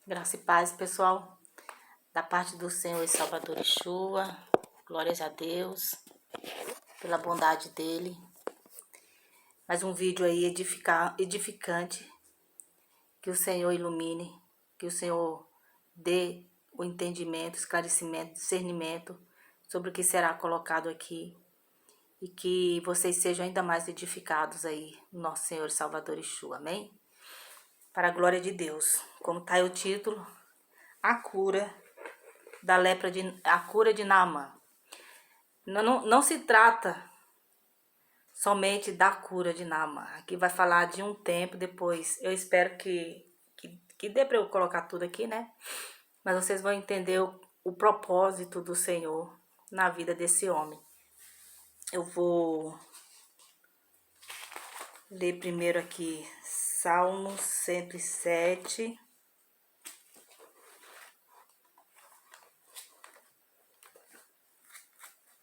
Graça e paz, pessoal, da parte do Senhor e Salvador Yeshua. Glórias a Deus pela bondade dele. Mais um vídeo aí edificante. Que o Senhor ilumine, que o Senhor dê o entendimento, esclarecimento, discernimento sobre o que será colocado aqui. E que vocês sejam ainda mais edificados aí no nosso Senhor e Salvador Yeshua. Amém? Para a glória de Deus. Como está aí o título, a cura da lepra, a cura de Naamã. Não se trata somente da cura de Naamã. Aqui vai falar de um tempo depois. Eu espero que dê para eu colocar tudo aqui, né? Mas vocês vão entender o propósito do Senhor na vida desse homem. Eu vou ler primeiro aqui Salmo 107.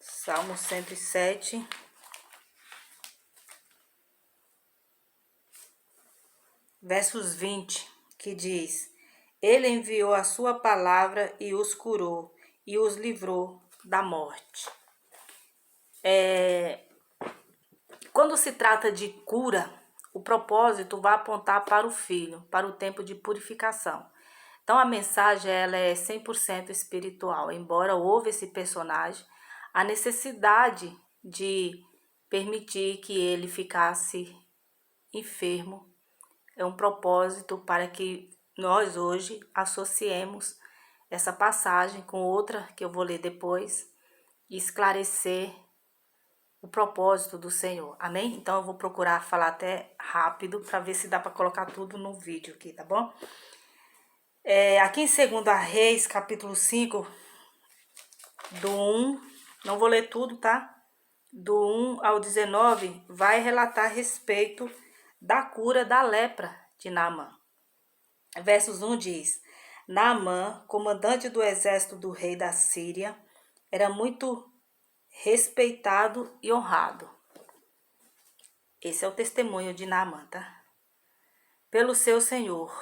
Salmo 107. Versos 20, que diz: Ele enviou a sua palavra e os curou, e os livrou da morte. Quando se trata de cura, o propósito vai apontar para o Filho, para o tempo de purificação. Então a mensagem ela é 100% espiritual. Embora houve esse personagem, a necessidade de permitir que ele ficasse enfermo é um propósito para que nós hoje associemos essa passagem com outra que eu vou ler depois e esclarecer o propósito do Senhor. Amém? Então eu vou procurar falar até rápido para ver se dá para colocar tudo no vídeo aqui, tá bom? Aqui em 2 Reis, capítulo 5, do 1, não vou ler tudo, tá? Do 1 ao 19, vai relatar a respeito da cura da lepra de Naamã. Versos 1 diz: Naamã, comandante do exército do rei da Síria, era muito respeitado e honrado. Esse é o testemunho de Naamã, tá? Pelo seu senhor,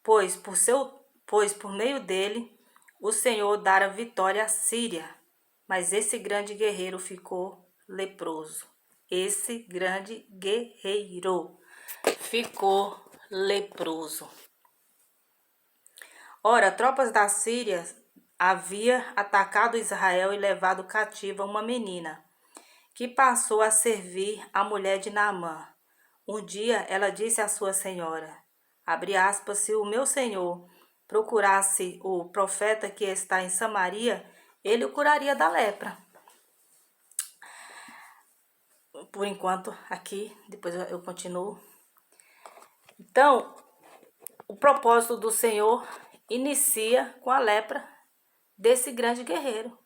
pois por meio dele o Senhor dara vitória à Síria, mas esse grande guerreiro ficou leproso. Esse grande guerreiro ficou leproso. Ora, tropas da Síria havia atacado Israel e levado cativa uma menina, que passou a servir a mulher de Naamã. Um dia ela disse à sua senhora, abre aspas, se o meu senhor procurasse o profeta que está em Samaria, ele o curaria da lepra. Por enquanto, aqui, depois eu continuo. Então, o propósito do Senhor inicia com a lepra desse grande guerreiro.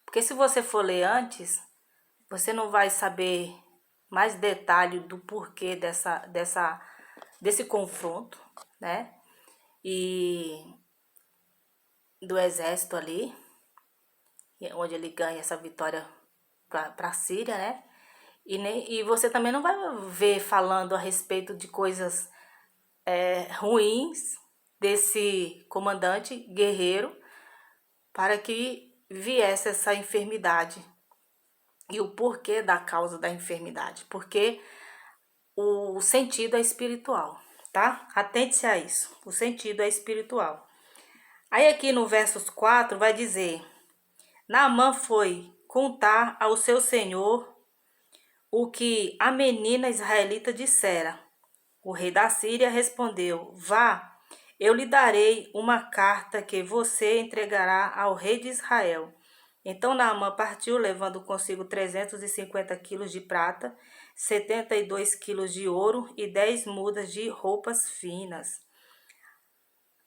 Porque se você for ler antes, você não vai saber mais detalhe do porquê desse confronto, né? E do exército ali, onde ele ganha essa vitória para a Síria, né? E você também não vai ver falando a respeito de coisas ruins desse comandante guerreiro para que viesse essa enfermidade. E o porquê da causa da enfermidade. Porque o sentido é espiritual, tá? Atente-se a isso. O sentido é espiritual. Aí aqui no versos 4 vai dizer: Naamã foi contar ao seu senhor o que a menina israelita dissera. O rei da Síria respondeu: Vá, eu lhe darei uma carta que você entregará ao rei de Israel. Então Naamã partiu, levando consigo 350 quilos de prata, 72 quilos de ouro e 10 mudas de roupas finas.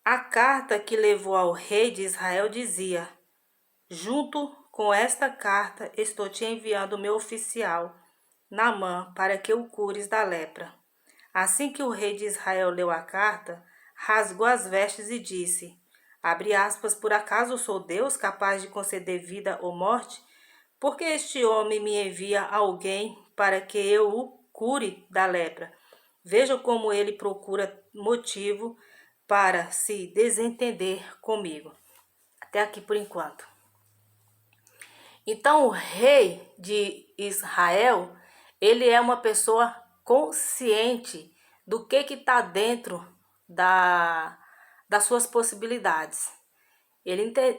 A carta que levou ao rei de Israel dizia: Junto com esta carta estou te enviando o meu oficial, Naamã, para que o cures da lepra. Assim que o rei de Israel leu a carta, rasgou as vestes e disse, abre aspas, por acaso sou Deus capaz de conceder vida ou morte? Porque este homem me envia alguém para que eu o cure da lepra. Veja como ele procura motivo para se desentender comigo. Até aqui por enquanto. Então, o rei de Israel, ele é uma pessoa consciente do que está dentro das suas possibilidades. Ele entende,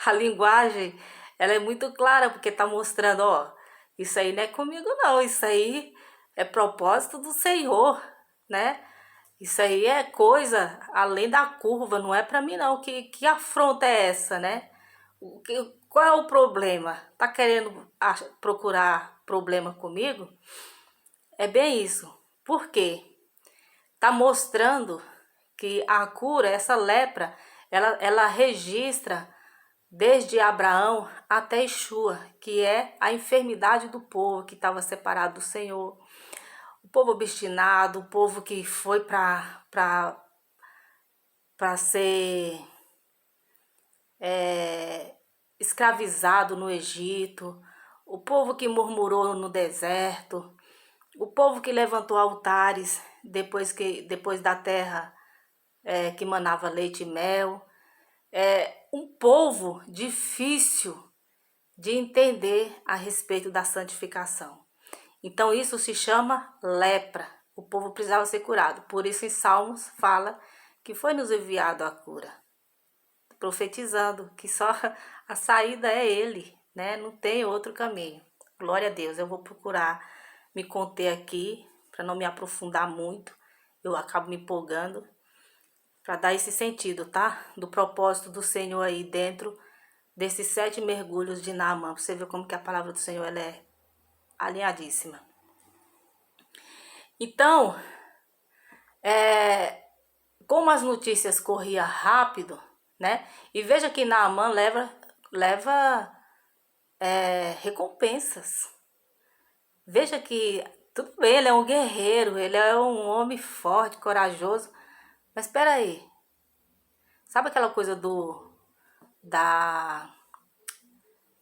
a linguagem, ela é muito clara, porque está mostrando, ó, isso aí não é comigo não, isso aí é propósito do Senhor, né? Isso aí é coisa além da curva, não é para mim não. Que afronta é essa, né? Qual é o problema? Tá querendo procurar problema comigo? É bem isso. Por quê? Tá mostrando que a cura, essa lepra, ela registra desde Abraão até Yeshua, que é a enfermidade do povo que estava separado do Senhor. O povo obstinado, o povo que foi para ser escravizado no Egito, o povo que murmurou no deserto, o povo que levantou altares depois da terra que manava leite e mel. É um povo difícil de entender a respeito da santificação. Então isso se chama lepra. O povo precisava ser curado. Por isso em Salmos fala que foi nos enviado a cura. Profetizando que só a saída é ele, né? Não tem outro caminho. Glória a Deus. Eu vou procurar me conter aqui para não me aprofundar muito. Eu acabo me empolgando para dar esse sentido, tá? Do propósito do Senhor aí dentro desses 7 mergulhos de Naamã. Pra você ver como que a palavra do Senhor ela é alinhadíssima. Então, como as notícias corriam rápido, né? E veja que Naamã leva recompensas. Veja que tudo bem, ele é um guerreiro, ele é um homem forte, corajoso. Mas espera aí. Sabe aquela coisa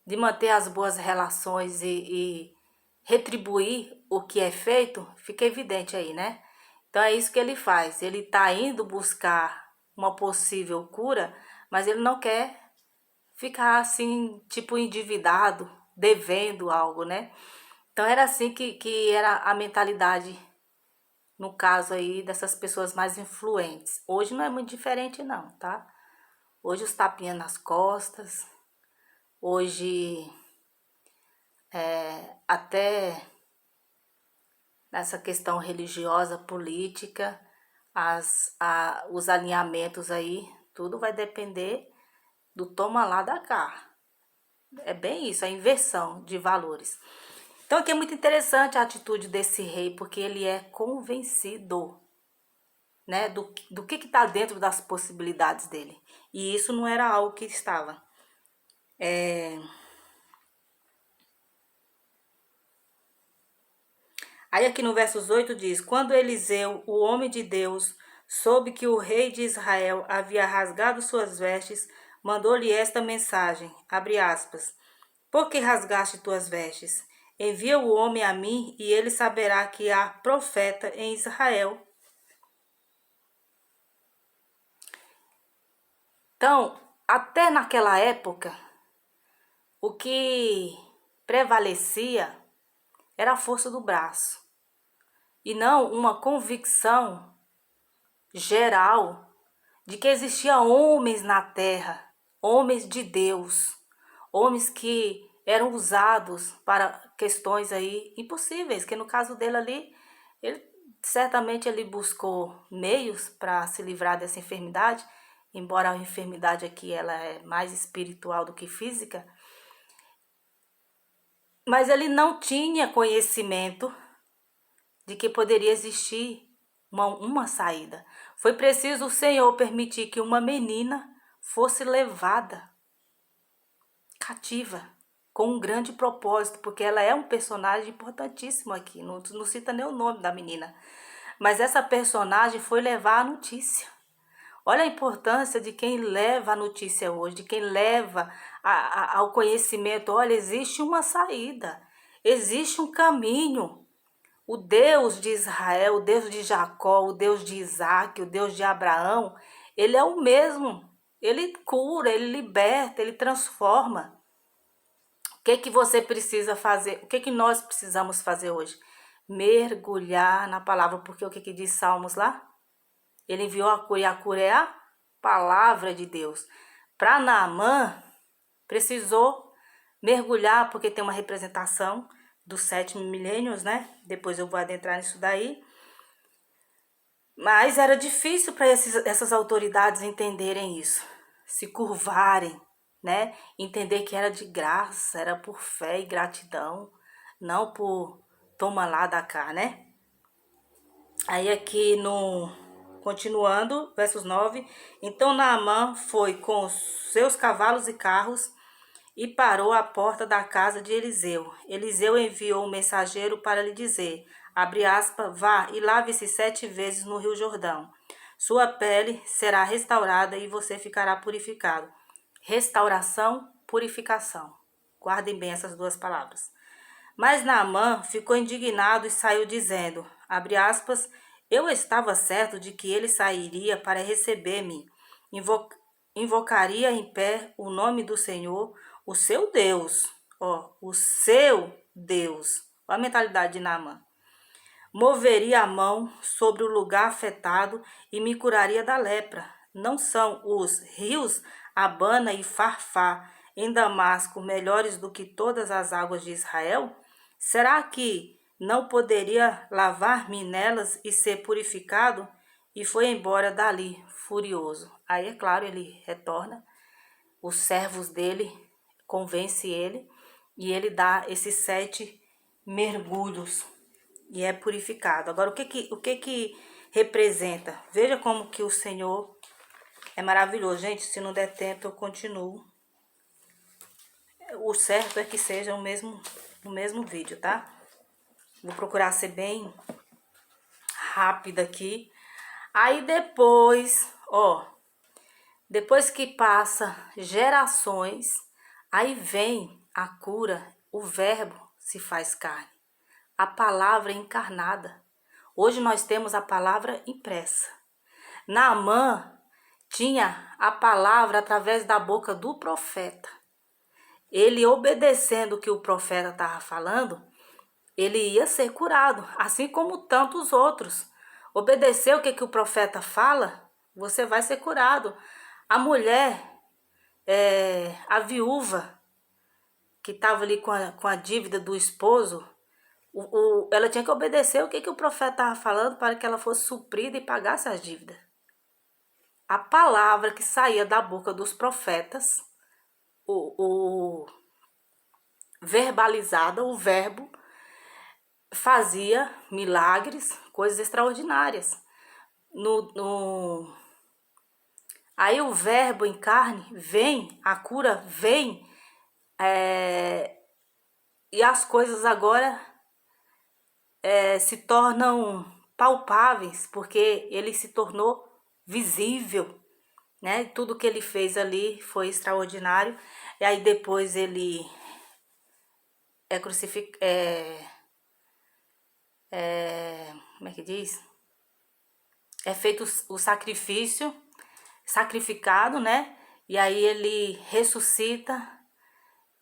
de manter as boas relações e retribuir o que é feito? Fica evidente aí, né? Então é isso que ele faz. Ele está indo buscar uma possível cura, mas ele não quer ficar assim, tipo endividado, devendo algo, né? Então era assim que era a mentalidade, no caso aí, dessas pessoas mais influentes. Hoje não é muito diferente não, tá? Hoje os tapinhas nas costas, hoje até nessa questão religiosa, política, os alinhamentos aí, tudo vai depender do toma lá da cá. É bem isso, a inversão de valores. Então aqui é muito interessante a atitude desse rei, porque ele é convencido, né, do que está dentro das possibilidades dele. E isso não era algo que estava. Aí aqui no versos 8 diz: Quando Eliseu, o homem de Deus, soube que o rei de Israel havia rasgado suas vestes, mandou-lhe esta mensagem, abre aspas, por que rasgaste tuas vestes? Envia o homem a mim, e ele saberá que há profeta em Israel. Então, até naquela época, o que prevalecia era a força do braço, e não uma convicção geral de que existiam homens na terra, homens de Deus, homens que eram usados para questões aí impossíveis, que no caso dele ali, ele certamente ele buscou meios para se livrar dessa enfermidade, embora a enfermidade aqui ela é mais espiritual do que física, mas ele não tinha conhecimento de que poderia existir uma saída. Foi preciso o Senhor permitir que uma menina fosse levada cativa, com um grande propósito, porque ela é um personagem importantíssimo aqui, não cita nem o nome da menina. Mas essa personagem foi levar a notícia. Olha a importância de quem leva a notícia hoje, de quem leva ao conhecimento. Olha, existe uma saída, existe um caminho. o Deus de Israel, o Deus de Jacó, o Deus de Isaac, o Deus de Abraão, ele é o mesmo. Ele cura, ele liberta, ele transforma. O que que você precisa fazer? O que que nós precisamos fazer hoje? Mergulhar na palavra, porque o que que diz Salmos lá? Ele enviou a cura, e a cura é a palavra de Deus. Para Naamã, precisou mergulhar, porque tem uma representação dos 7 milênios, né? Depois eu vou adentrar nisso daí. Mas era difícil para essas autoridades entenderem isso, se curvarem, né? Entender que era de graça, era por fé e gratidão, não por toma lá da cá, né? Aí aqui no continuando, versos 9. Então Naamã foi com os seus cavalos e carros e parou à porta da casa de Eliseu. Eliseu enviou um mensageiro para lhe dizer, abre aspas, vá e lave-se 7 vezes no rio Jordão. Sua pele será restaurada e você ficará purificado. Restauração, purificação. Guardem bem essas duas palavras. Mas Naamã ficou indignado e saiu dizendo, abre aspas, eu estava certo de que ele sairia para receber-me, invocaria em pé o nome do Senhor, o seu Deus, o seu Deus. Olha a mentalidade de Naamã. Moveria a mão sobre o lugar afetado e me curaria da lepra. Não são os rios Abana e Farfá em Damasco melhores do que todas as águas de Israel? Será que não poderia lavar-me nelas e ser purificado? E foi embora dali, furioso. Aí, é claro, ele retorna. Os servos dele convencem ele e ele dá esses 7 mergulhos e é purificado. Agora, o que que representa? Veja como que o Senhor é maravilhoso. Gente, se não der tempo, eu continuo. O certo é que seja o mesmo vídeo, tá? Vou procurar ser bem rápida aqui. Aí depois, depois que passa gerações, aí vem a cura, o verbo se faz carne. A palavra encarnada. Hoje nós temos a palavra impressa. Naamã tinha a palavra através da boca do profeta. Ele obedecendo o que o profeta estava falando, ele ia ser curado, assim como tantos outros. Obedecer o que o profeta fala, você vai ser curado. A mulher, a viúva, que estava ali com a dívida do esposo, ela tinha que obedecer o que o profeta estava falando para que ela fosse suprida e pagasse as dívidas. A palavra que saía da boca dos profetas, verbalizada, o verbo, fazia milagres, coisas extraordinárias. Aí o verbo em carne vem, a cura vem, e as coisas agora se tornam palpáveis, porque ele se tornou visível, né? Tudo que ele fez ali foi extraordinário. E aí depois ele é crucificado, como é que diz? É feito o sacrifício, sacrificado, né? E aí ele ressuscita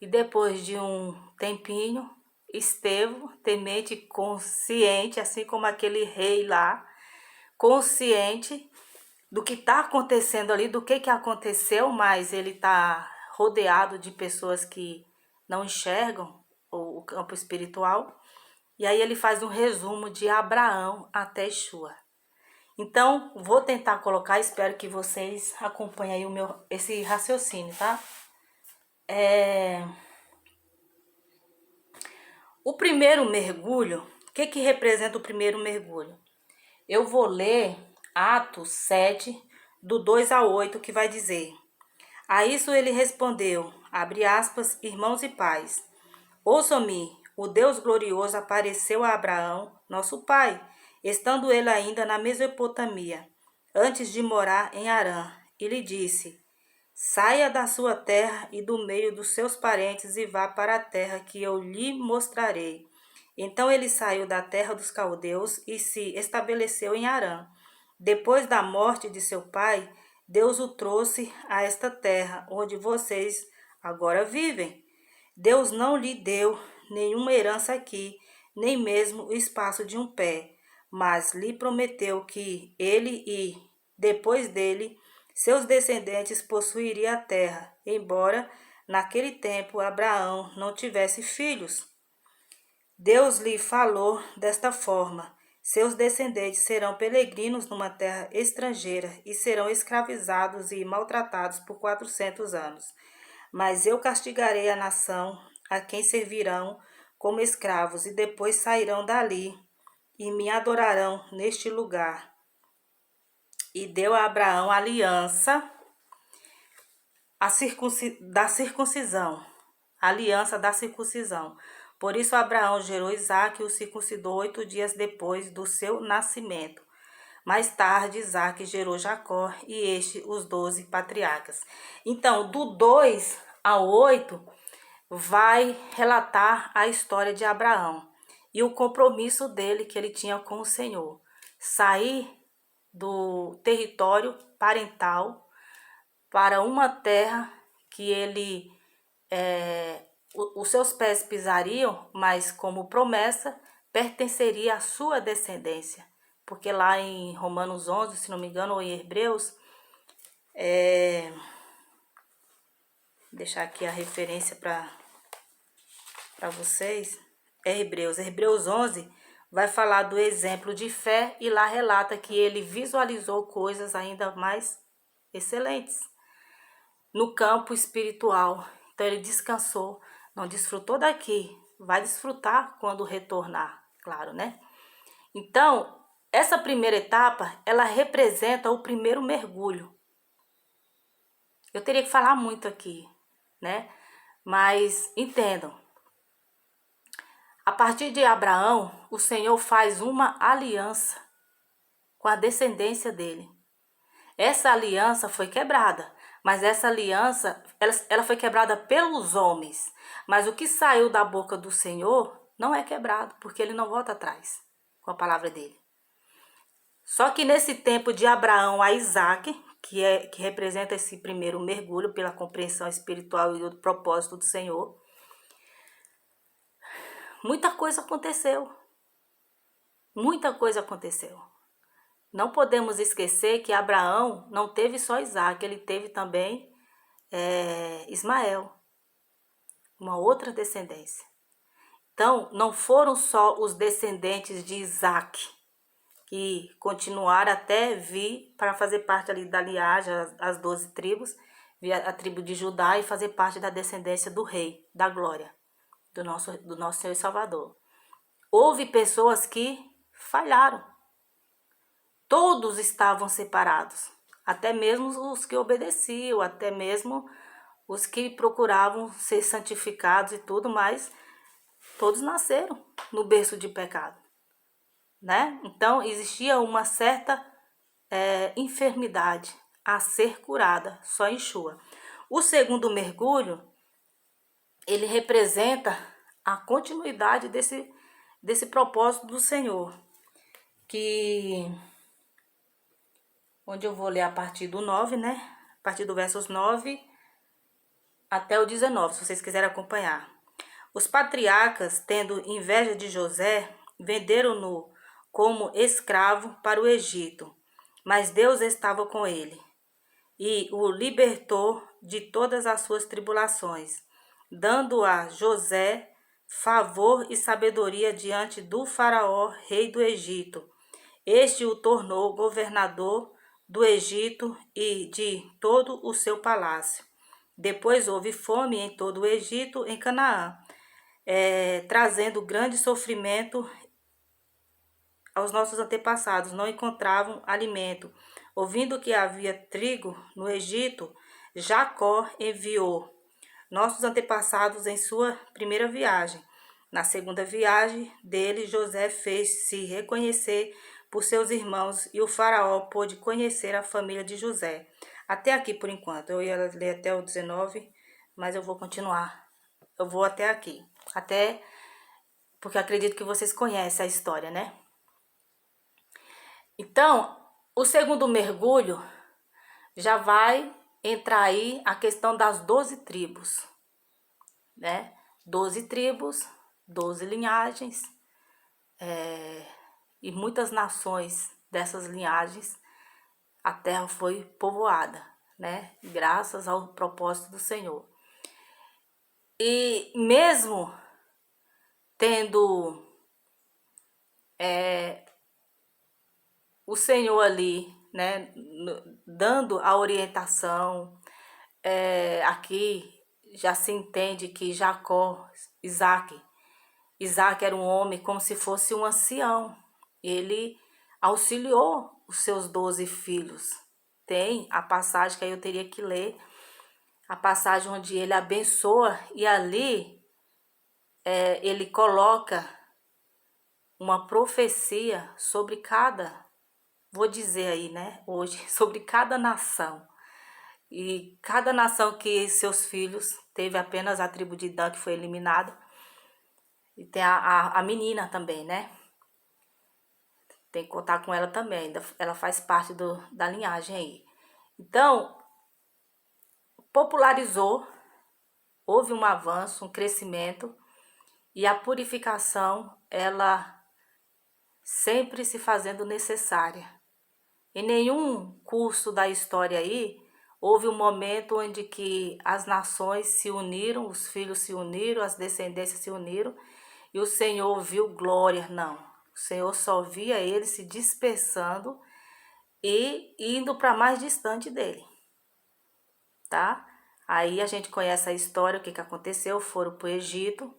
e depois de um tempinho, Estevão, temente, consciente, assim como aquele rei lá, consciente do que está acontecendo ali, do que aconteceu, mas ele está rodeado de pessoas que não enxergam o campo espiritual. E aí ele faz um resumo de Abraão até Yeshua. Então, vou tentar colocar, espero que vocês acompanhem aí esse raciocínio, tá? O primeiro mergulho, o que representa o primeiro mergulho? Eu vou ler Atos 7, do 2 a 8, que vai dizer: a isso ele respondeu, abre aspas, irmãos e pais, ouçam-me, o Deus glorioso apareceu a Abraão, nosso pai, estando ele ainda na Mesopotâmia, antes de morar em Harã, e lhe disse: saia da sua terra e do meio dos seus parentes e vá para a terra que eu lhe mostrarei. Então ele saiu da terra dos caldeus e se estabeleceu em Harã. Depois da morte de seu pai, Deus o trouxe a esta terra, onde vocês agora vivem. Deus não lhe deu nenhuma herança aqui, nem mesmo o espaço de um pé, mas lhe prometeu que ele e, depois dele, seus descendentes possuiriam a terra, embora naquele tempo Abraão não tivesse filhos. Deus lhe falou desta forma: seus descendentes serão peregrinos numa terra estrangeira e serão escravizados e maltratados por 400 anos. Mas eu castigarei a nação a quem servirão como escravos, e depois sairão dali e me adorarão neste lugar. E deu a Abraão a aliança da circuncisão. A aliança da circuncisão. Por isso Abraão gerou Isaque e o circuncidou 8 dias depois do seu nascimento. Mais tarde, Isaque gerou Jacó e este os 12 patriarcas. Então, do 2 ao 8, vai relatar a história de Abraão e o compromisso dele que ele tinha com o Senhor. Sair do território parental para uma terra que ele, os seus pés pisariam, mas como promessa, pertenceria à sua descendência. Porque lá em Romanos 11, se não me engano, ou em Hebreus, deixar aqui a referência para vocês, é Hebreus 11, vai falar do exemplo de fé e lá relata que ele visualizou coisas ainda mais excelentes no campo espiritual. Então ele descansou, não desfrutou daqui, vai desfrutar quando retornar, claro, né? Então, essa primeira etapa, ela representa o primeiro mergulho. Eu teria que falar muito aqui, né? Mas entendam. A partir de Abraão, o Senhor faz uma aliança com a descendência dele. Essa aliança foi quebrada, mas essa aliança, ela foi quebrada pelos homens. Mas o que saiu da boca do Senhor não é quebrado, porque ele não volta atrás com a palavra dele. Só que nesse tempo de Abraão a Isaque, que representa esse primeiro mergulho pela compreensão espiritual e o propósito do Senhor, muita coisa aconteceu. Muita coisa aconteceu. Não podemos esquecer que Abraão não teve só Isaque, ele teve também Ismael, uma outra descendência. Então, não foram só os descendentes de Isaque que continuaram até vir para fazer parte ali da linhagem, as 12 tribos, a tribo de Judá, e fazer parte da descendência do rei, da glória, do nosso Senhor e Salvador. Houve pessoas que falharam. Todos estavam separados, até mesmo os que obedeciam, até mesmo os que procuravam ser santificados e tudo, mas todos nasceram no berço de pecado, né? Então existia uma certa enfermidade a ser curada, só Yeshua. O segundo mergulho, ele representa a continuidade desse propósito do Senhor, que onde eu vou ler a partir do 9, né? A partir do versos 9 até o 19, se vocês quiserem acompanhar. Os patriarcas, tendo inveja de José, venderam-no como escravo para o Egito, mas Deus estava com ele e o libertou de todas as suas tribulações, dando a José favor e sabedoria diante do faraó, rei do Egito. Este o tornou governador do Egito e de todo o seu palácio. Depois houve fome em todo o Egito, em Canaã, trazendo grande sofrimento aos nossos antepassados. Não encontravam alimento. Ouvindo que havia trigo no Egito, Jacó enviou nossos antepassados em sua primeira viagem. Na segunda viagem dele, José fez-se reconhecer por seus irmãos e o faraó pôde conhecer a família de José. Até aqui por enquanto. Eu ia ler até o 19, mas eu vou continuar. Eu vou até aqui. porque eu acredito que vocês conhecem a história, né? Então, o segundo mergulho já vai entrar aí a questão das 12 tribos, né? 12 tribos, 12 linhagens, e muitas nações dessas linhagens, a terra foi povoada, né? Graças ao propósito do Senhor. E mesmo tendo o Senhor ali, né, dando a orientação, aqui já se entende que Jacó, Isaac era um homem como se fosse um ancião. Ele auxiliou os seus 12 filhos. Tem a passagem que aí eu teria que ler, a passagem onde ele abençoa e ali ele coloca uma profecia sobre cada, vou dizer aí, né, hoje, sobre cada nação. E cada nação que seus filhos, teve apenas a tribo de Dan que foi eliminada. E tem a menina também, né? Tem que contar com ela também, ela faz parte da linhagem aí. Então, popularizou, houve um avanço, um crescimento, e a purificação, ela sempre se fazendo necessária. Em nenhum curso da história aí, houve um momento onde que as nações se uniram, os filhos se uniram, as descendências se uniram, e o Senhor viu glória. Não, o Senhor só via eles se dispersando e indo para mais distante dele, tá? Aí a gente conhece a história, o que aconteceu, foram para o Egito.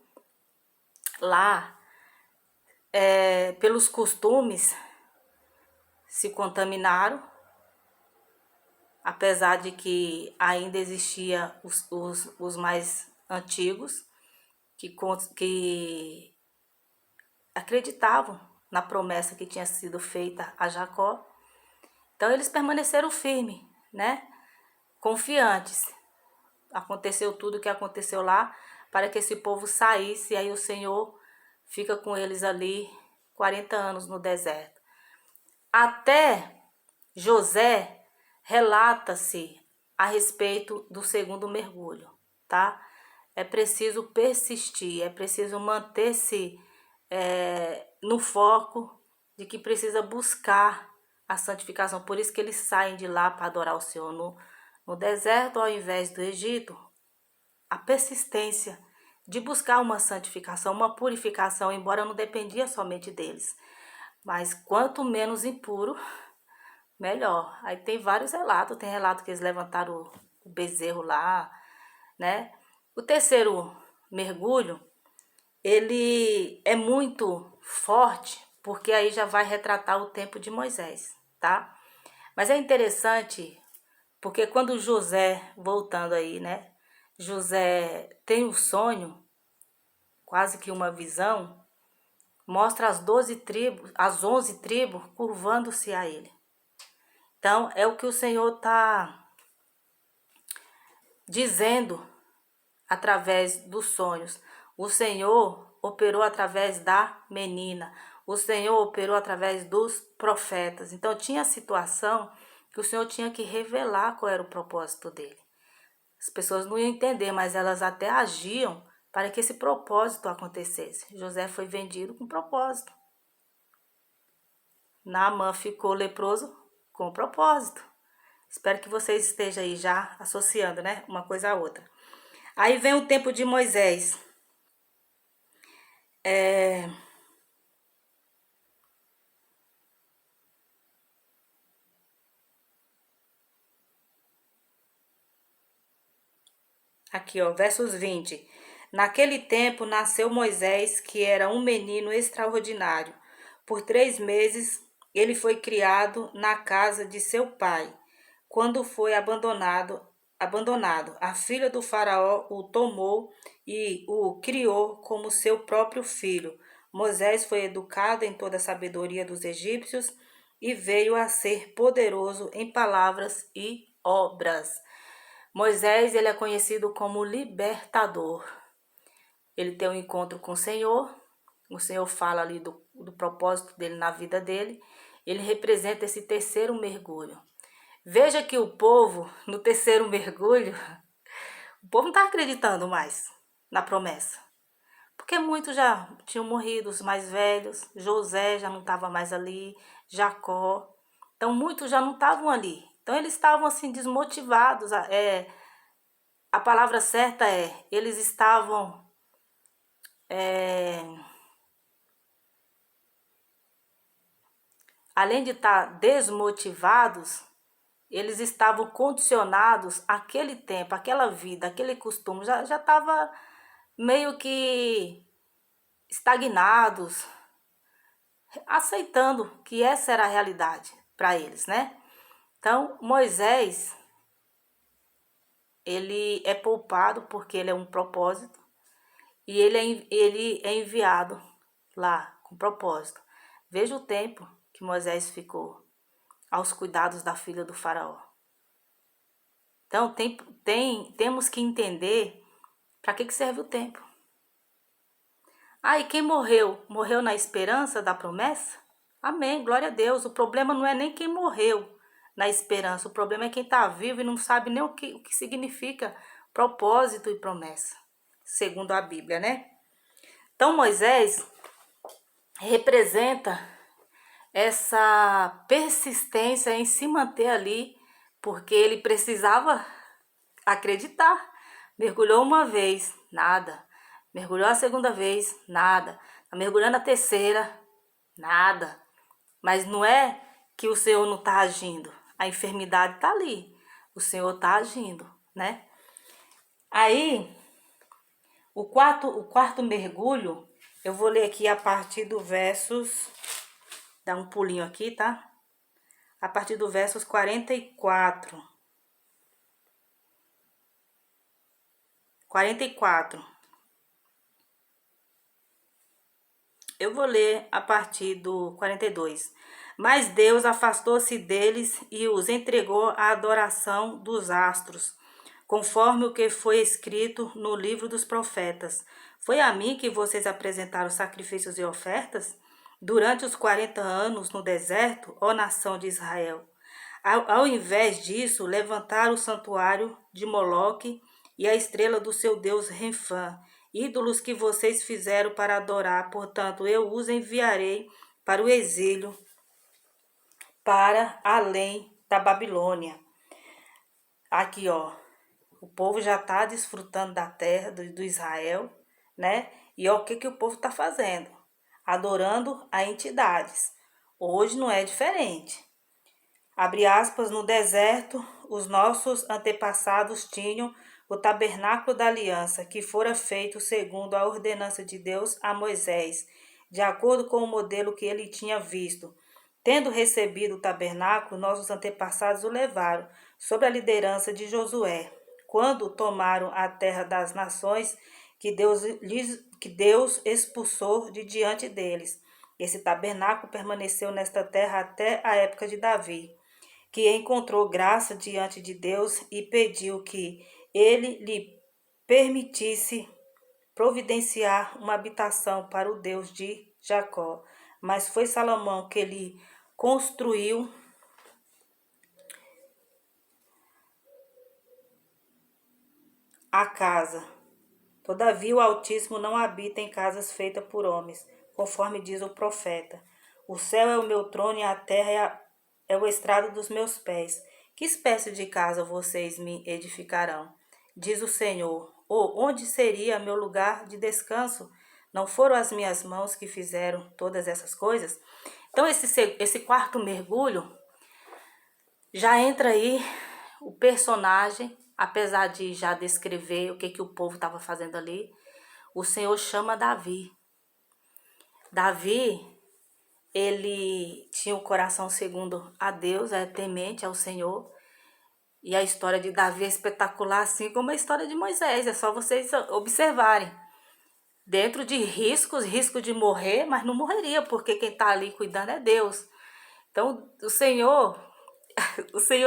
Lá, pelos costumes, se contaminaram, apesar de que ainda existia os mais antigos, que acreditavam na promessa que tinha sido feita a Jacó. Então eles permaneceram firmes, né? Confiantes. Aconteceu tudo o que aconteceu lá para que esse povo saísse, e aí o Senhor fica com eles ali 40 anos no deserto. Até José relata-se a respeito do segundo mergulho, tá? É preciso persistir, é preciso manter-se no foco de que precisa buscar a santificação. Por isso que eles saem de lá para adorar o Senhor no deserto, ao invés do Egito. A persistência de buscar uma santificação, uma purificação, embora não dependia somente deles. Mas quanto menos impuro, melhor. Aí tem vários relatos, tem relato que eles levantaram o bezerro lá, né? O terceiro mergulho, ele é muito forte, porque aí já vai retratar o tempo de Moisés, tá? Mas é interessante, porque quando José, voltando aí, né? José tem um sonho, quase que uma visão, mostra as 12 tribos, as 11 tribos curvando-se a ele. Então, é o que o Senhor está dizendo através dos sonhos. O Senhor operou através da menina. O Senhor operou através dos profetas. Então, tinha situação que o Senhor tinha que revelar qual era o propósito dele. As pessoas não iam entender, mas elas até agiam para que esse propósito acontecesse. José foi vendido com propósito. Naamã ficou leproso com propósito. Espero que vocês estejam aí já associando, né? Uma coisa a outra. Aí vem o tempo de Moisés. Aqui, ó, versos 20. Naquele tempo nasceu Moisés, que era um menino extraordinário. Por 3 meses ele foi criado na casa de seu pai. Quando foi abandonado, a filha do faraó o tomou e o criou como seu próprio filho. Moisés foi educado em toda a sabedoria dos egípcios e veio a ser poderoso em palavras e obras. Moisés, ele é conhecido como libertador. Ele tem um encontro com o Senhor, o Senhor fala ali do propósito dele na vida dele, ele representa esse terceiro mergulho. Veja que o povo, no terceiro mergulho, o povo não está acreditando mais na promessa. Porque muitos já tinham morrido, os mais velhos, José já não estava mais ali, Jacó. Então muitos já não estavam ali. Então eles estavam assim desmotivados. A palavra certa é, eles estavam além de estar desmotivados, eles estavam condicionados àquele tempo, àquela vida, aquele costume. Já estava meio que estagnados, aceitando que essa era a realidade para eles, né? Então, Moisés, ele é poupado porque ele é um propósito e ele é enviado lá com propósito. Veja o tempo que Moisés ficou aos cuidados da filha do faraó. Então, temos que entender para que serve o tempo. Ah, e quem morreu? Morreu na esperança da promessa? Amém, glória a Deus. O problema não é nem quem morreu na esperança. O problema é quem está vivo e não sabe nem o que significa propósito e promessa, segundo a Bíblia, né? Então, Moisés representa essa persistência em se manter ali, porque ele precisava acreditar. Mergulhou uma vez, nada. Mergulhou a segunda vez, nada. Tá mergulhando a terceira, nada. Mas não é que o Senhor não está agindo. A enfermidade está ali. O Senhor está agindo, né? Aí, o quarto mergulho, eu vou ler aqui a partir do versos... Dá um pulinho aqui, tá? A partir do versos 44. 44. Eu vou ler a partir do 42. Mas Deus afastou-se deles e os entregou à adoração dos astros, conforme o que foi escrito no livro dos profetas. Foi a mim que vocês apresentaram sacrifícios e ofertas? Durante os 40 anos no deserto, ó nação de Israel. Ao invés disso, levantaram o santuário de Moloque e a estrela do seu deus Renfã, ídolos que vocês fizeram para adorar. Portanto, eu os enviarei para o exílio, para além da Babilônia. Aqui, ó, o povo já está desfrutando da terra do Israel, né? E ó, o que o povo está fazendo? Adorando a entidades. Hoje não é diferente. Abre aspas, no deserto, os nossos antepassados tinham o tabernáculo da aliança, que fora feito segundo a ordenança de Deus a Moisés, de acordo com o modelo que ele tinha visto. Tendo recebido o tabernáculo, nossos antepassados o levaram, sob a liderança de Josué, quando tomaram a terra das nações que Deus expulsou de diante deles. Esse tabernáculo permaneceu nesta terra até a época de Davi, que encontrou graça diante de Deus e pediu que ele lhe permitisse providenciar uma habitação para o Deus de Jacó. Mas foi Salomão que lhe construiu a casa. Todavia o Altíssimo não habita em casas feitas por homens, conforme diz o profeta. O céu é o meu trono e a terra é o estrado dos meus pés. Que espécie de casa vocês me edificarão? Diz o Senhor. Ou onde seria meu lugar de descanso? Não foram as minhas mãos que fizeram todas essas coisas? Então, esse quarto mergulho, já entra aí o personagem, apesar de já descrever o que o povo estava fazendo ali. O Senhor chama Davi. Davi, ele tinha o coração segundo a Deus, é temente ao Senhor. E a história de Davi é espetacular, assim como a história de Moisés. É só vocês observarem. Dentro de risco de morrer, mas não morreria, porque quem está ali cuidando é Deus. Então, o Senhor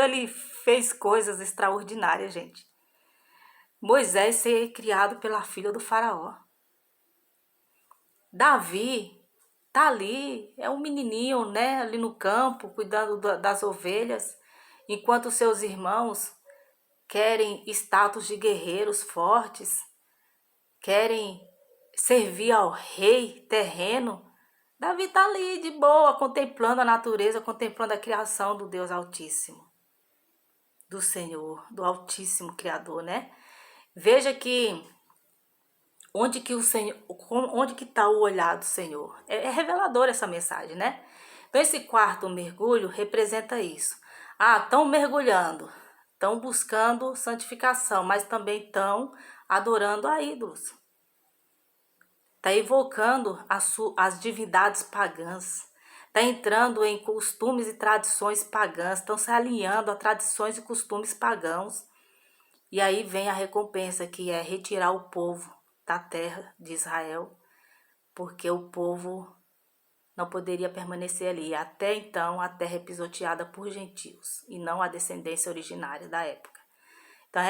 ele fez coisas extraordinárias, gente. Moisés ser criado pela filha do faraó. Davi tá ali, é um menininho, né, ali no campo, cuidando das ovelhas, enquanto seus irmãos querem status de guerreiros fortes, querem servir ao rei terreno. Davi tá ali de boa, contemplando a natureza, contemplando a criação do Deus Altíssimo, do Senhor, do Altíssimo Criador, né? Veja que onde que o Senhor, onde que está o olhar do Senhor? É revelador essa mensagem, né? Então esse quarto mergulho representa isso. Ah, estão mergulhando, estão buscando santificação, mas também estão adorando a ídolos. Está evocando as divindades pagãs. Está entrando em costumes e tradições pagãs. Estão se alinhando a tradições e costumes pagãos. E aí vem a recompensa, que é retirar o povo da terra de Israel, porque o povo não poderia permanecer ali. Até então, a terra é pisoteada por gentios e não a descendência originária da época. Então,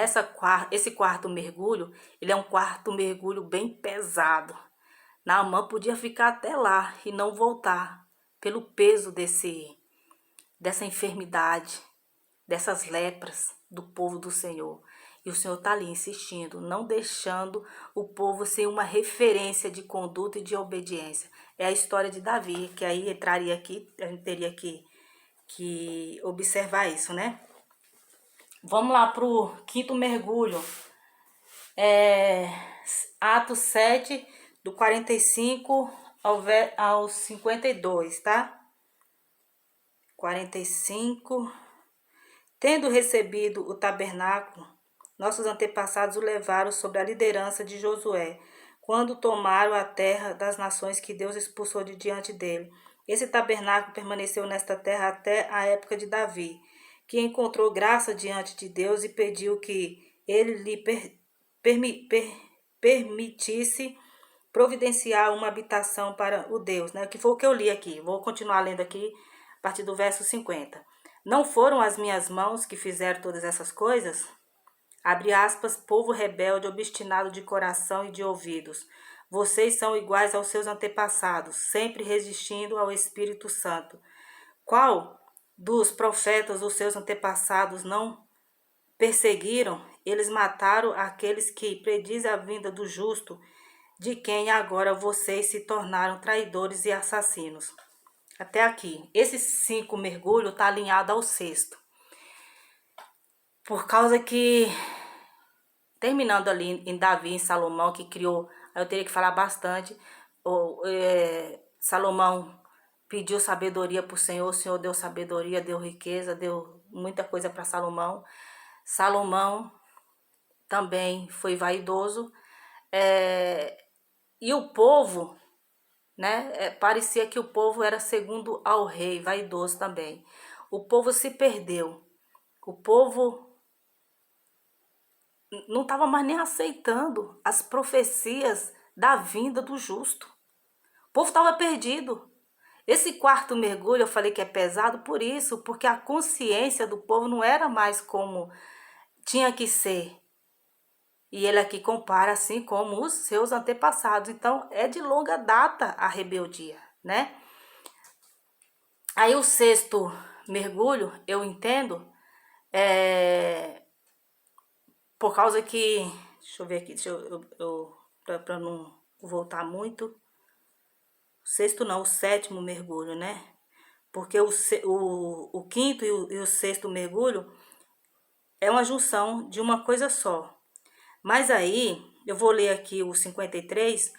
esse quarto mergulho, ele é um quarto mergulho bem pesado. Naamã podia ficar até lá e não voltar pelo peso dessa enfermidade, dessas lepras do povo do Senhor. E o Senhor está ali insistindo, não deixando o povo ser uma referência de conduta e de obediência. É a história de Davi, que aí entraria aqui, a gente teria que observar isso, né? Vamos lá para o quinto mergulho. Atos 7, do 45 ao 52, tá? 45. Tendo recebido o tabernáculo, nossos antepassados o levaram sob a liderança de Josué, quando tomaram a terra das nações que Deus expulsou de diante dele. Esse tabernáculo permaneceu nesta terra até a época de Davi, que encontrou graça diante de Deus e pediu que ele lhe permitisse providenciar uma habitação para o Deus, né? Que foi o que eu li aqui. Vou continuar lendo aqui a partir do verso 50. Não foram as minhas mãos que fizeram todas essas coisas? Abre aspas, povo rebelde, obstinado de coração e de ouvidos. Vocês são iguais aos seus antepassados, sempre resistindo ao Espírito Santo. Qual dos profetas os seus antepassados não perseguiram? Eles mataram aqueles que predizem a vinda do justo, de quem agora vocês se tornaram traidores e assassinos. Até aqui. Esses 5 mergulhos tá alinhado ao sexto. Por causa que, terminando ali em Davi, em Salomão, que criou, aí eu teria que falar bastante. Salomão pediu sabedoria para o Senhor deu sabedoria, deu riqueza, deu muita coisa para Salomão. Salomão também foi vaidoso. E o povo, né? Parecia que o povo era segundo ao rei, vaidoso também. O povo se perdeu. O povo não estava mais nem aceitando as profecias da vinda do justo. O povo estava perdido. Esse quarto mergulho eu falei que é pesado por isso, porque a consciência do povo não era mais como tinha que ser. E ele aqui compara assim como os seus antepassados. Então é de longa data a rebeldia, né? Aí o sexto mergulho, eu entendo, por causa que, deixa eu ver aqui, para não voltar muito, o sétimo mergulho, né? Porque o quinto e o sexto mergulho é uma junção de uma coisa só. Mas aí, eu vou ler aqui o 53,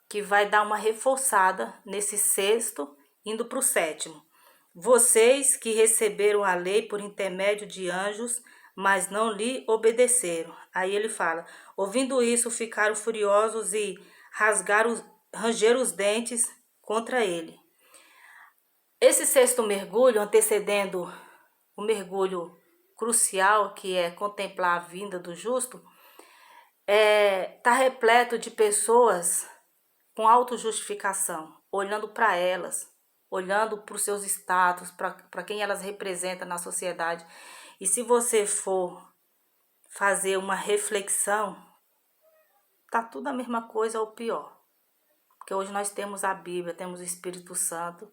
que vai dar uma reforçada nesse sexto, indo para o sétimo. Vocês que receberam a lei por intermédio de anjos, mas não lhe obedeceram. Aí ele fala, ouvindo isso, ficaram furiosos e rangeram os dentes contra ele. Esse sexto mergulho, antecedendo o mergulho crucial, que é contemplar a vinda do justo, tá repleto de pessoas com autojustificação, olhando para elas, olhando para os seus status, para quem elas representam na sociedade. E se você for fazer uma reflexão, tá tudo a mesma coisa ou pior. Porque hoje nós temos a Bíblia, temos o Espírito Santo,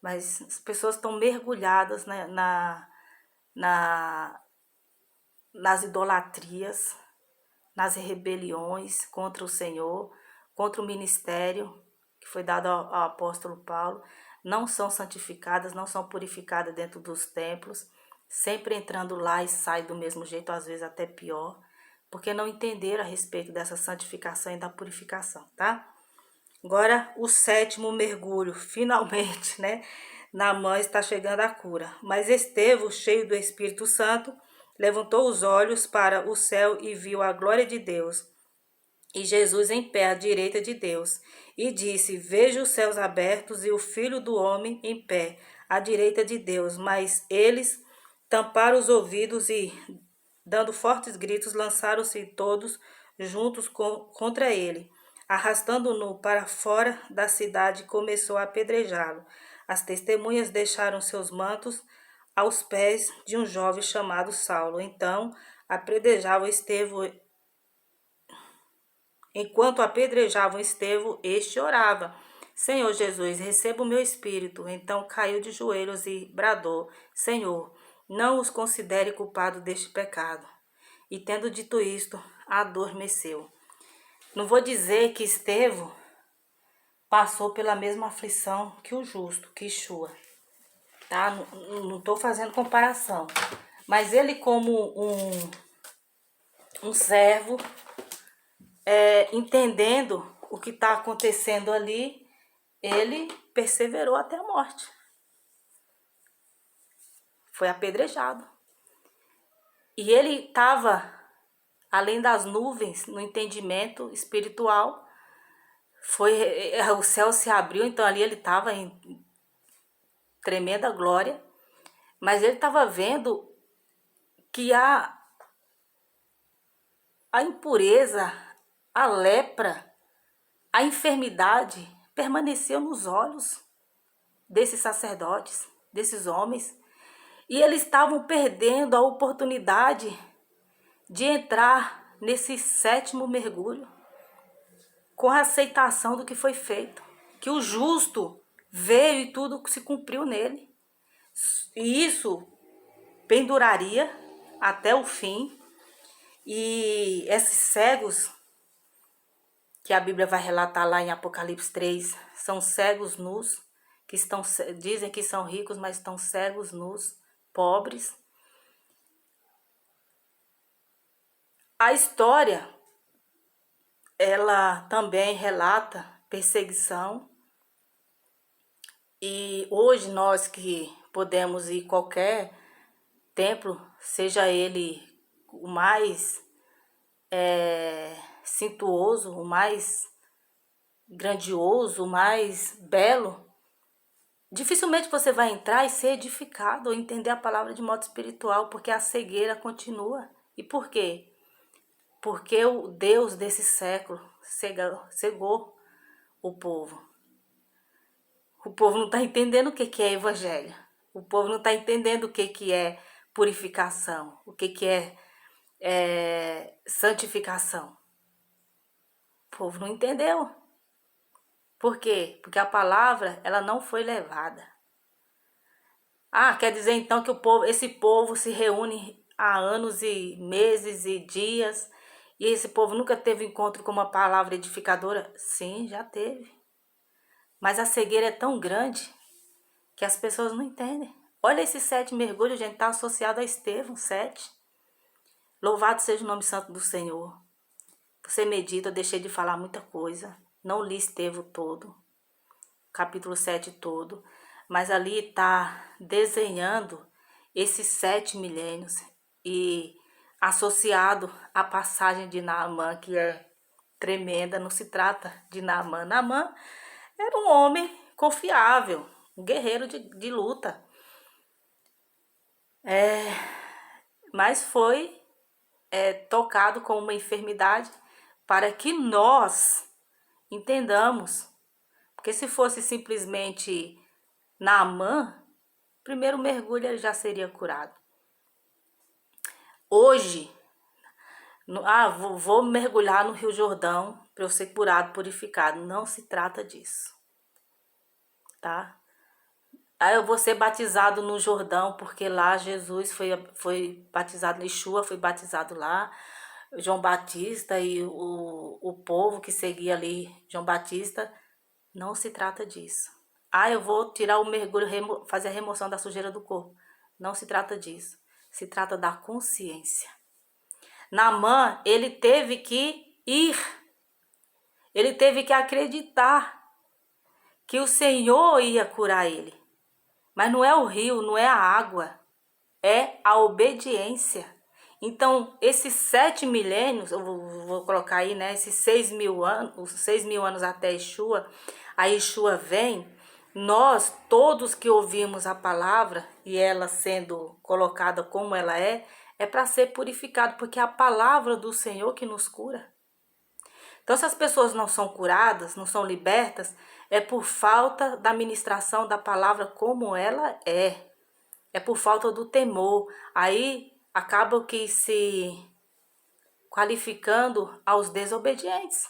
mas as pessoas estão mergulhadas, né, nas idolatrias, nas rebeliões contra o Senhor, contra o ministério que foi dado ao apóstolo Paulo. Não são santificadas, não são purificadas dentro dos templos, sempre entrando lá e sai do mesmo jeito, às vezes até pior, porque não entenderam a respeito dessa santificação e da purificação, tá? Agora, o 7º mergulho, finalmente, né? Naamã está chegando a cura. Mas Estevão, cheio do Espírito Santo, levantou os olhos para o céu e viu a glória de Deus e Jesus em pé à direita de Deus. E disse: Vejo os céus abertos e o Filho do Homem em pé à direita de Deus. Mas eles tamparam os ouvidos e, dando fortes gritos, lançaram-se todos juntos contra ele. Arrastando-no para fora da cidade, começou a apedrejá-lo. As testemunhas deixaram seus mantos aos pés de um jovem chamado Saulo. Então, apedrejavam Estevão. Enquanto apedrejavam Estevão, este orava: Senhor Jesus, receba o meu espírito. Então caiu de joelhos e bradou: Senhor, não os considere culpados deste pecado. E tendo dito isto, adormeceu. Não vou dizer que Estevão passou pela mesma aflição que o justo, que Yeshua, tá? Não estou fazendo comparação. Mas ele, como um servo, entendendo o que está acontecendo ali, ele perseverou até a morte. Foi apedrejado. E ele estava, além das nuvens, no entendimento espiritual. O céu se abriu, então ali ele estava em tremenda glória. Mas ele estava vendo que a impureza, a lepra, a enfermidade permaneceu nos olhos desses sacerdotes, desses homens. E eles estavam perdendo a oportunidade de entrar nesse 7º mergulho com a aceitação do que foi feito. Que o justo veio e tudo se cumpriu nele. E isso penduraria até o fim. E esses cegos, que a Bíblia vai relatar lá em Apocalipse 3, são cegos nus, que dizem que são ricos, mas estão cegos nus, pobres. A história, ela também relata perseguição. E hoje nós que podemos ir a qualquer templo, seja ele o mais suntuoso, o mais grandioso, o mais belo, dificilmente você vai entrar e ser edificado ou entender a palavra de modo espiritual, porque a cegueira continua. E por quê? Porque o Deus desse século cegou o povo. O povo não está entendendo o que é evangelho. O povo não está entendendo o que é purificação, o que é santificação. O povo não entendeu. Por quê? Porque a palavra, ela não foi levada. Quer dizer então que esse povo se reúne há anos e meses e dias, e esse povo nunca teve encontro com uma palavra edificadora? Sim, já teve. Mas a cegueira é tão grande que as pessoas não entendem. Olha esse 7 mergulhos, gente, está associado a Estevão, 7. Louvado seja o nome santo do Senhor. Você medita, eu deixei de falar muita coisa. Não li Estevão todo, capítulo 7 todo. Mas ali está desenhando esses 7 milênios e associado à passagem de Naamã, que é tremenda. Não se trata de Naamã. Naamã era um homem confiável, um guerreiro de luta. Mas foi tocado com uma enfermidade para que nós entendamos. Porque se fosse simplesmente Naamã, primeiro mergulho ele já seria curado. Hoje, Vou mergulhar no Rio Jordão para eu ser curado, purificado. Não se trata disso, tá? Eu vou ser batizado no Jordão, porque lá Jesus foi batizado, Yeshua foi batizado lá. João Batista e o povo que seguia ali João Batista. Não se trata disso. Eu vou tirar o mergulho, fazer a remoção da sujeira do corpo. Não se trata disso. Se trata da consciência. Naamã, ele teve que ir. Ele teve que acreditar que o Senhor ia curar ele. Mas não é o rio, não é a água. É a obediência. Então, esses 7 milênios, eu vou colocar aí, né? Esses 6.000 anos, os 6.000 anos até Yeshua, a Yeshua vem, nós, todos que ouvimos a palavra, e ela sendo colocada como ela é para ser purificado, porque é a palavra do Senhor que nos cura. Então, se as pessoas não são curadas, não são libertas, é por falta da ministração da palavra como ela é. É por falta do temor. Aí acaba que se qualificando aos desobedientes.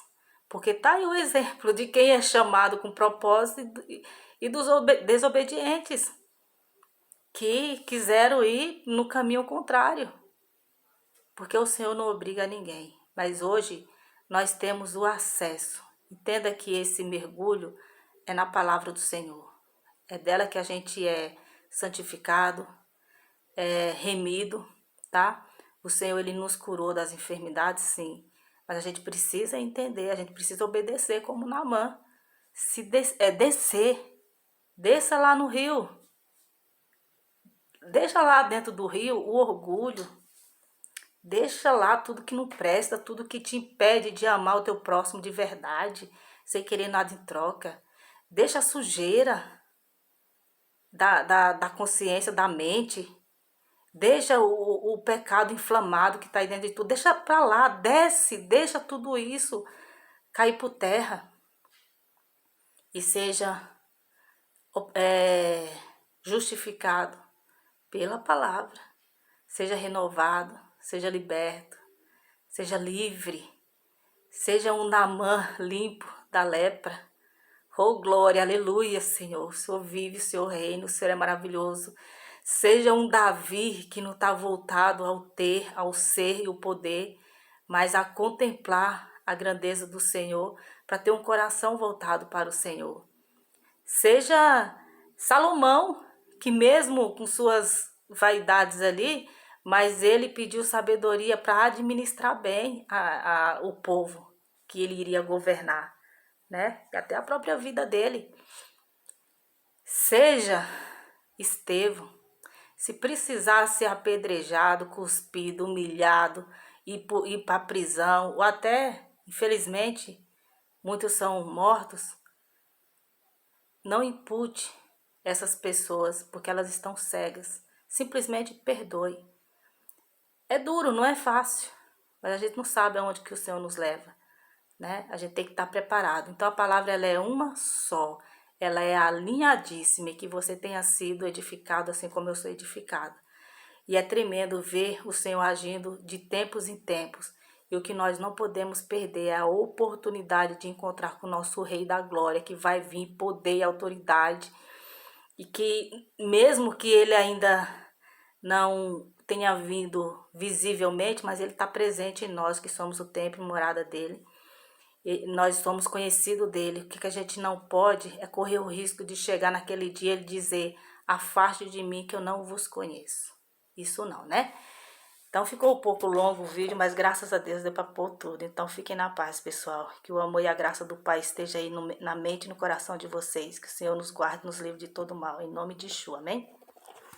Porque tá aí o exemplo de quem é chamado com propósito e dos desobedientes que quiseram ir no caminho contrário. Porque o Senhor não obriga ninguém. Mas hoje nós temos o acesso. Entenda que esse mergulho é na palavra do Senhor. É dela que a gente é santificado, remido, tá? O Senhor, ele nos curou das enfermidades, sim. Mas a gente precisa entender, a gente precisa obedecer como Naamã. Descer. Desça lá no rio. Deixa lá dentro do rio o orgulho. Deixa lá tudo que não presta, tudo que te impede de amar o teu próximo de verdade, sem querer nada em troca. Deixa a sujeira da consciência, da mente. Deixa o pecado inflamado que está aí dentro de tudo. Deixa pra lá, desce, deixa tudo isso cair por terra. E seja justificado pela palavra. Seja renovado, seja liberto, seja livre. Seja um Naamã limpo da lepra. Oh, glória, aleluia, Senhor. O Senhor vive, o Senhor reina, o Senhor é maravilhoso. Seja um Davi que não está voltado ao ter, ao ser e o poder, mas a contemplar a grandeza do Senhor, para ter um coração voltado para o Senhor. Seja Salomão, que mesmo com suas vaidades ali, mas ele pediu sabedoria para administrar bem o povo que ele iria governar, né? E até a própria vida dele. Seja Estevão, se precisar ser apedrejado, cuspido, humilhado, ir para a prisão, ou até, infelizmente, muitos são mortos, não impute essas pessoas porque elas estão cegas. Simplesmente perdoe. É duro, não é fácil, mas a gente não sabe aonde que o Senhor nos leva, né? A gente tem que estar preparado. Então a palavra, ela é uma só. Ela é alinhadíssima, e que você tenha sido edificado assim como eu sou edificado. E é tremendo ver o Senhor agindo de tempos em tempos. E o que nós não podemos perder é a oportunidade de encontrar com o nosso Rei da Glória, que vai vir poder e autoridade. E que mesmo que ele ainda não tenha vindo visivelmente, mas ele está presente em nós, que somos o templo e morada dele. E nós somos conhecidos dele. O que a gente não pode é correr o risco de chegar naquele dia e ele dizer: afaste de mim que eu não vos conheço. Isso não, né? Então ficou um pouco longo o vídeo, mas graças a Deus deu para pôr tudo. Então fiquem na paz, pessoal. Que o amor e a graça do Pai esteja aí na mente e no coração de vocês. Que o Senhor nos guarde, nos livre de todo mal. Em nome de Yeshua, amém?